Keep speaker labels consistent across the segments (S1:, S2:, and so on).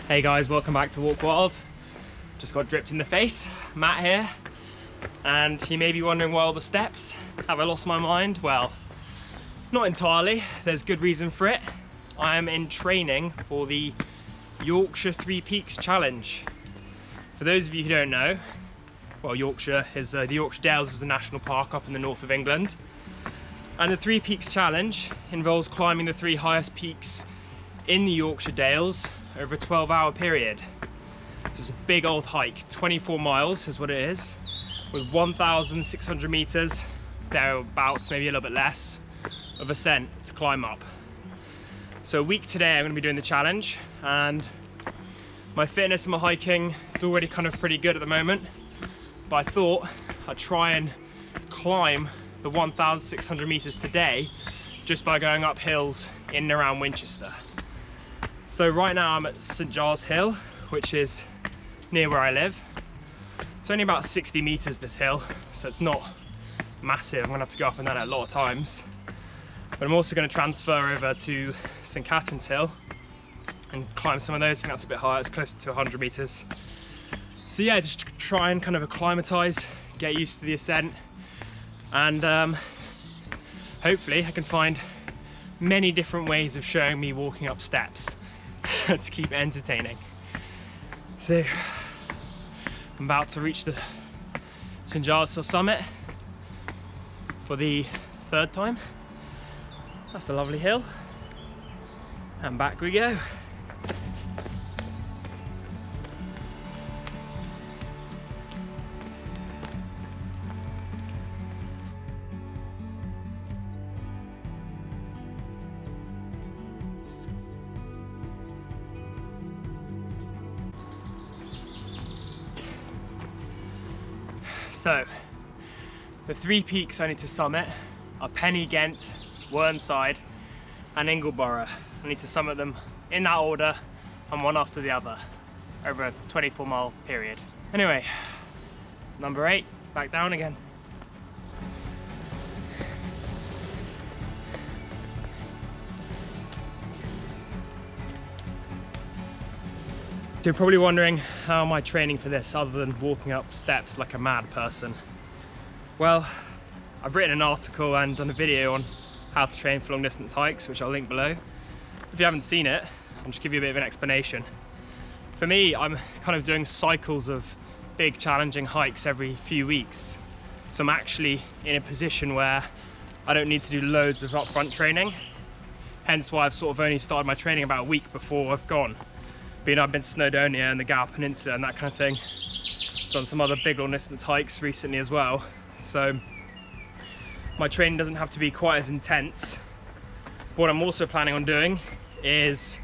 S1: Hey guys, welcome back to Walk Wild. Just got dripped in the face. Matt here, and you may be wondering why all the steps. Have I lost my mind? Well, not entirely. There's good reason for it. I am in training for the Yorkshire Three Peaks challenge. For those of you who don't know, well, Yorkshire is the Yorkshire Dales National Park up in the north of England, and the Three Peaks challenge involves climbing the three highest peaks in the Yorkshire Dales over a 12-hour period. So it's a big old hike, 24 miles is what it is, with 1,600 meters, thereabouts, maybe a little bit less, of ascent to climb up. So a week today I'm going to be doing the challenge, and my fitness and my hiking is already kind of pretty good at the moment, but I thought I'd try and climb the 1,600 meters today just by going up hills in and around Winchester. So right now I'm at St Giles Hill, which is near where I live. It's only about 60 meters this hill, so it's not massive. I'm gonna have to go up and down it a lot of times. But I'm also gonna transfer over to St Catherine's Hill and climb some of those. I think that's a bit higher, it's closer to 100 meters. So yeah, just try and kind of acclimatise, get used to the ascent, and hopefully I can find many different ways of showing me walking up steps to keep it entertaining. So I'm about to reach the St Giles Hill summit for the third time. That's the lovely hill, and back we go. So, the three peaks I need to summit are Pen-y-ghent, Whernside and Ingleborough. I need to summit them in that order and one after the other over a 24-mile period. Anyway, number 8, back down again. So you're probably wondering, how am I training for this other than walking up steps like a mad person? Well, I've written an article and done a video on how to train for long distance hikes, which I'll link below. If you haven't seen it, I'll just give you a bit of an explanation. For me, I'm kind of doing cycles of big challenging hikes every few weeks. So I'm actually in a position where I don't need to do loads of upfront training. Hence why I've sort of only started my training about a week before I've gone. I've been to Snowdonia and the Gower Peninsula and that kind of thing. Done some other big long distance hikes recently as well. So my training doesn't have to be quite as intense. What I'm also planning on doing is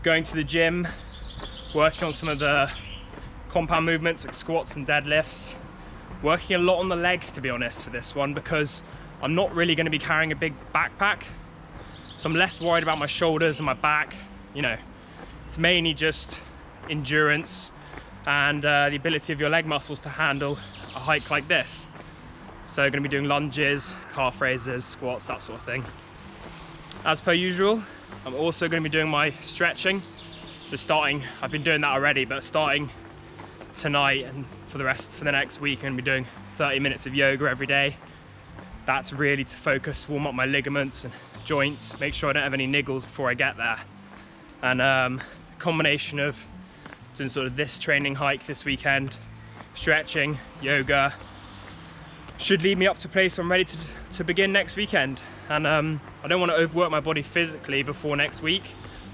S1: going to the gym, working on some of the compound movements like squats and deadlifts, working a lot on the legs, to be honest, for this one, because I'm not really going to be carrying a big backpack. So I'm less worried about my shoulders and my back, you know. It's mainly just endurance and the ability of your leg muscles to handle a hike like this. So going to be doing lunges, calf raises, squats, that sort of thing. As per usual, I'm also going to be doing my stretching. So I've been doing that already, but starting tonight and for the next week, I'm going to be doing 30 minutes of yoga every day. That's really to focus, warm up my ligaments and joints, make sure I don't have any niggles before I get there. And combination of doing sort of this training hike this weekend, stretching, yoga, should lead me up to a place where I'm ready to begin next weekend. And I don't want to overwork my body physically before next week,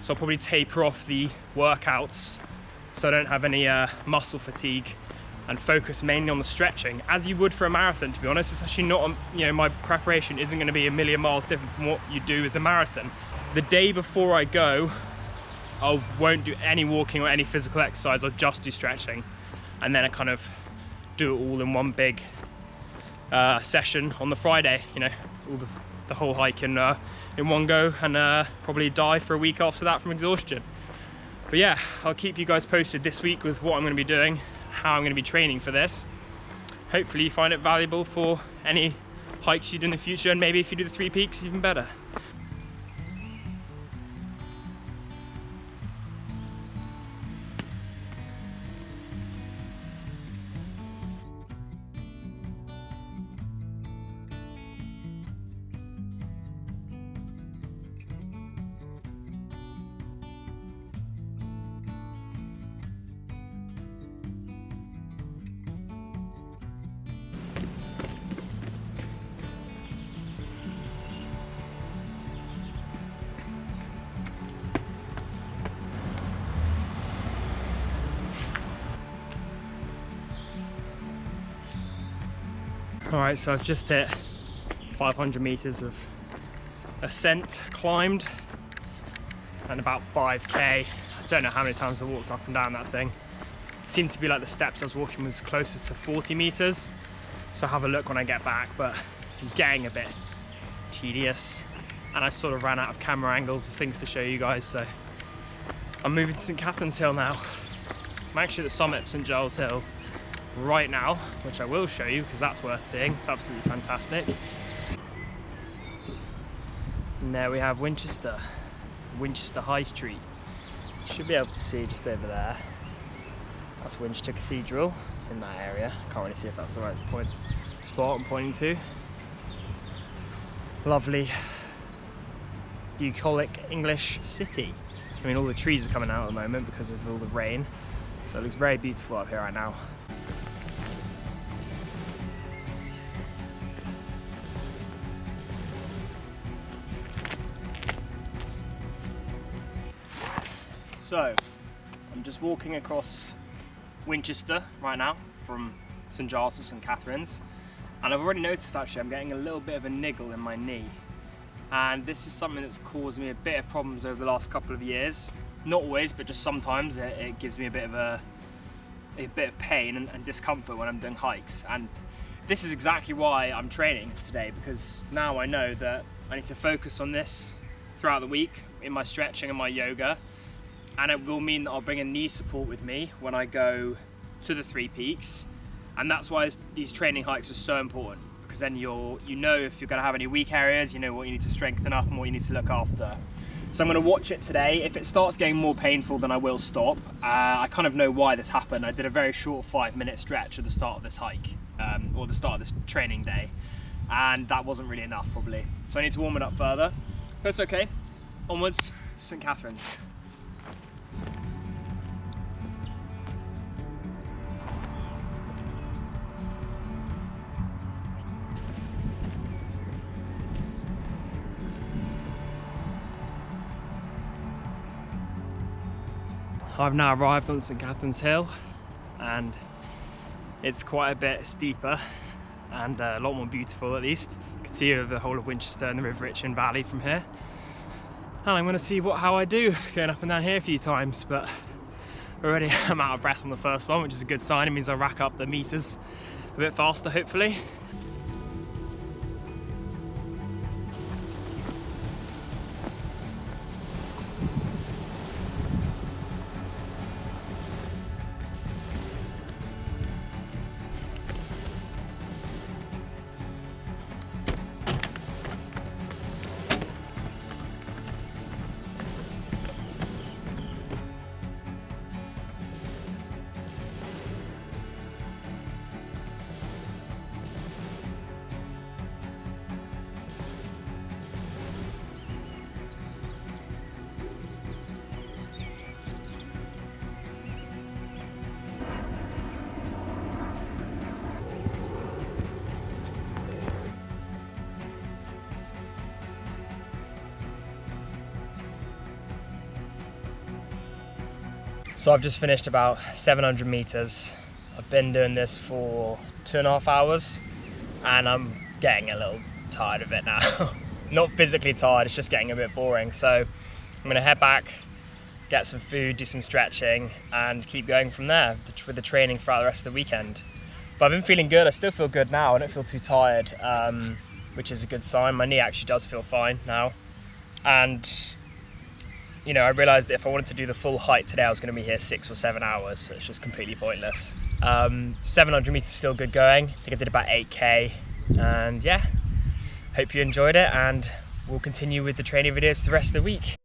S1: so I'll probably taper off the workouts so I don't have any muscle fatigue and focus mainly on the stretching, as you would for a marathon. To be honest, it's actually not, my preparation isn't going to be a million miles different from what you do as a marathon. The day before I go, I won't do any walking or any physical exercise, I'll just do stretching. And then I kind of do it all in one big session on the Friday, all the whole hike in one go, and probably die for a week after that from exhaustion. But yeah, I'll keep you guys posted this week with what I'm going to be doing, how I'm going to be training for this. Hopefully you find it valuable for any hikes you do in the future, and maybe if you do the Three Peaks, even better. Alright, so I've just hit 500 meters of ascent climbed and about 5k. I don't know how many times I walked up and down that thing. It seemed to be like the steps I was walking was closer to 40 meters. So I'll have a look when I get back, but it was getting a bit tedious and I sort of ran out of camera angles of things to show you guys, so I'm moving to St Catherine's Hill now. I'm actually at the summit of St Giles Hill right now, which I will show you because that's worth seeing. It's absolutely fantastic. And there we have Winchester High Street. Should be able to see just over there. That's Winchester Cathedral in that area. Can't really see if that's the right spot I'm pointing to. Lovely bucolic English city. I mean, all the trees are coming out at the moment because of all the rain, so it looks very beautiful up here right now. So, I'm just walking across Winchester right now from St Giles to St Catherine's, and I've already noticed actually I'm getting a little bit of a niggle in my knee, and this is something that's caused me a bit of problems over the last couple of years. Not always, but just sometimes it gives me a bit of pain and discomfort when I'm doing hikes, and this is exactly why I'm training today, because now I know that I need to focus on this throughout the week in my stretching and my yoga. And it will mean that I'll bring a knee support with me when I go to the Three Peaks, and that's why these training hikes are so important, because then you know if you're going to have any weak areas, you know what you need to strengthen up and what you need to look after. So I'm going to watch it today. If it starts getting more painful, then I will stop. I kind of know why this happened. I did a very short 5-minute stretch at the start of this hike, or the start of this training day, and that wasn't really enough probably. So I need to warm it up further. But it's okay. Onwards to St Catherine's. I've now arrived on St Catherine's Hill, and it's quite a bit steeper and a lot more beautiful. At least you can see over the whole of Winchester and the River Itchen Valley from here, and I'm going to see how I do going up and down here a few times, but already I'm out of breath on the first one, which is a good sign. It means I'll rack up the meters a bit faster hopefully. So I've just finished about 700 meters. I've been doing this for 2.5 hours and I'm getting a little tired of it now. Not physically tired, it's just getting a bit boring. So I'm gonna head back, get some food, do some stretching and keep going from there with the training throughout the rest of the weekend. But I've been feeling good, I still feel good now, I don't feel too tired, which is a good sign. My knee actually does feel fine now. And you know, I realised that if I wanted to do the full hike today, I was going to be here 6 or 7 hours, so it's just completely pointless. 700 meters still good going. I think I did about 8k, and yeah, hope you enjoyed it, and we'll continue with the training videos the rest of the week.